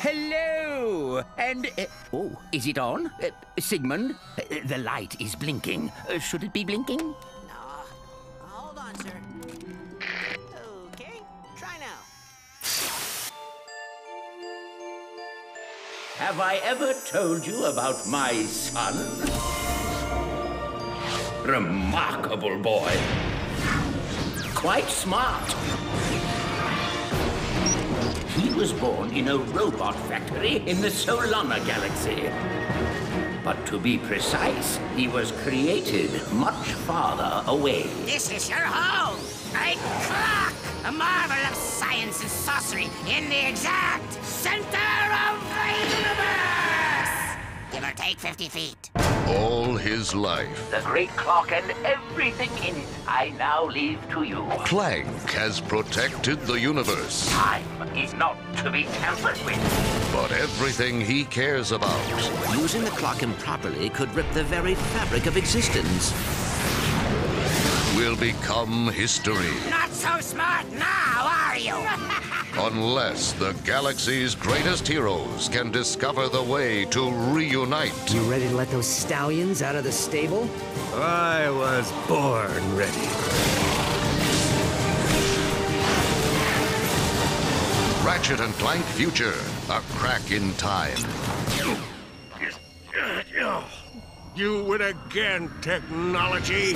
Hello! And, oh, is it on? Sigmund, the light is blinking. Should it be blinking? No. Hold on, sir. Okay, try now. Have I ever told you about my son? Remarkable boy. Quite smart. He was born in a robot factory in the Solana galaxy. But to be precise, he was created much farther away. This is your home! Great clock! A marvel of science and sorcery in the exact center of the universe! Give or take 50 feet. All his life, The great clock and everything in it, I now leave to you. Clank has protected the universe. Time is not to be tampered with. But everything he cares about Using the clock improperly could rip the very fabric of existence. will become history. Not so smart now, are you? Unless the galaxy's greatest heroes can discover the way to reunite. You ready to let those stallions out of the stable? I was born ready. Ratchet and Clank Future, a crack in time. You win again, technology.